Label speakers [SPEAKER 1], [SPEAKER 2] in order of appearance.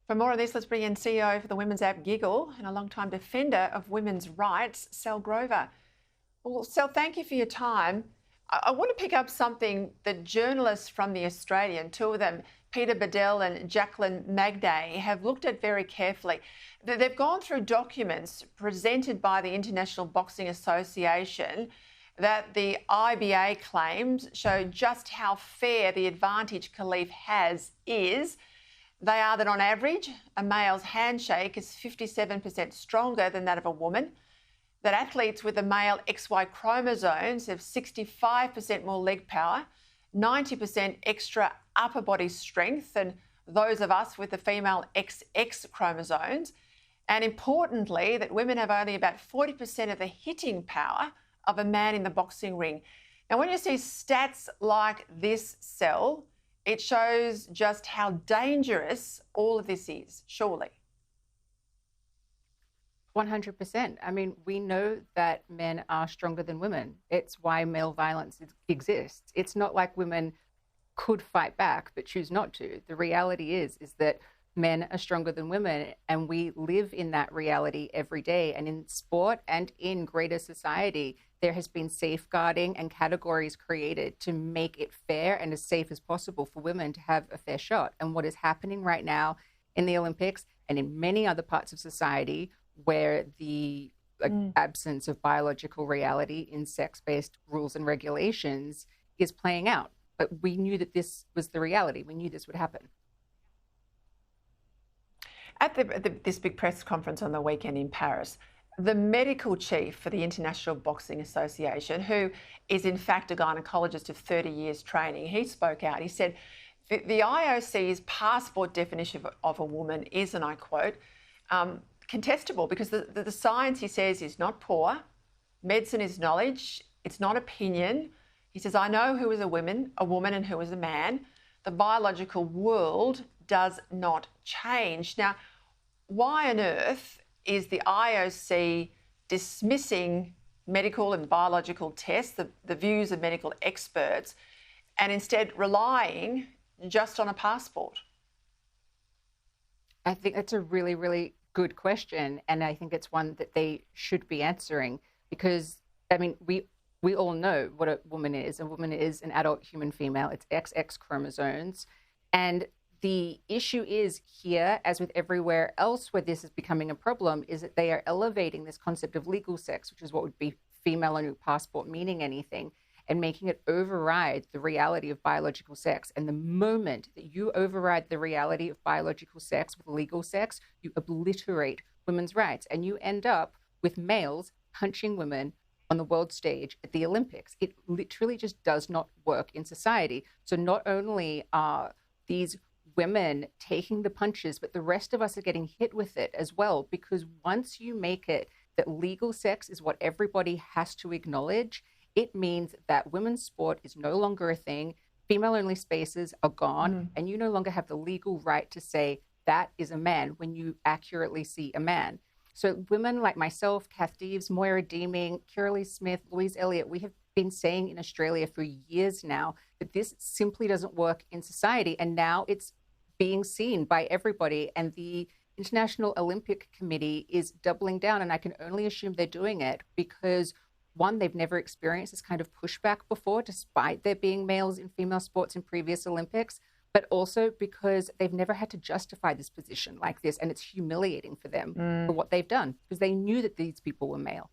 [SPEAKER 1] For more on this, let's bring in CEO for the women's app Giggle and a long-time defender of women's rights, Sall Grover. Well, Sall, thank you for your time. I want to pick up something that journalists from The Australian, two of them, Peter Bedell and Jacqueline Magday, have looked at very carefully. They've gone through documents presented by the International Boxing Association that the IBA claims show just how fair the advantage Khelif has is. They are that on average, a male's handshake is 57% stronger than that of a woman, that athletes with the male XY chromosomes have 65% more leg power, 90% extra upper body strength than those of us with the female XX chromosomes, and importantly, that women have only about 40% of the hitting power of a man in the boxing ring. Now, when you see stats like this, Sall, it shows just how dangerous all of this is, surely.
[SPEAKER 2] 100%. I mean, we know that men are stronger than women. It's why male violence exists. It's not like women could fight back but choose not to. The reality is that men are stronger than women, and we live in that reality every day. And in sport and in greater society, there has been safeguarding and categories created to make it fair and as safe as possible for women to have a fair shot. And what is happening right now in the Olympics and in many other parts of society where the absence of biological reality in sex-based rules and regulations is playing out. But we knew that this was the reality. We knew this would happen.
[SPEAKER 1] At this big press conference on the weekend in Paris, the medical chief for the International Boxing Association, who is in fact a gynecologist of 30 years training, he spoke out. He said, the IOC's passport definition of a woman is, and I quote, contestable because the science, he says, is not poor. Medicine is knowledge. It's not opinion. He says, I know who is a woman and who is a man. The biological world does not change. Now, why on earth is the IOC dismissing medical and biological tests, the views of medical experts, and instead relying just on a passport?
[SPEAKER 2] I think that's a really, really good question. And I think it's one that they should be answering because, I mean, we all know what a woman is. A woman is an adult human female. It's XX chromosomes. And the issue is here, as with everywhere else where this is becoming a problem, is that they are elevating this concept of legal sex, which is what would be female on your passport meaning anything, and making it override the reality of biological sex. And the moment that you override the reality of biological sex with legal sex, you obliterate women's rights. And you end up with males punching women on the world stage at the Olympics. It literally just does not work in society. So not only are these women taking the punches, but the rest of us are getting hit with it as well, because once you make it that legal sex is what everybody has to acknowledge, it means that women's sport is no longer a thing, female-only spaces are gone, and you no longer have the legal right to say that is a man when you accurately see a man. So women like myself, Kath Deves, Moira Deeming, Kiralee Smith, Louise Elliott, we have been saying in Australia for years now that this simply doesn't work in society, and now it's being seen by everybody. And the International Olympic Committee is doubling down, and I can only assume they're doing it because, one, they've never experienced this kind of pushback before, despite there being males in female sports in previous Olympics, but also because they've never had to justify this position like this, and it's humiliating for them for what they've done, because they knew that these people were male.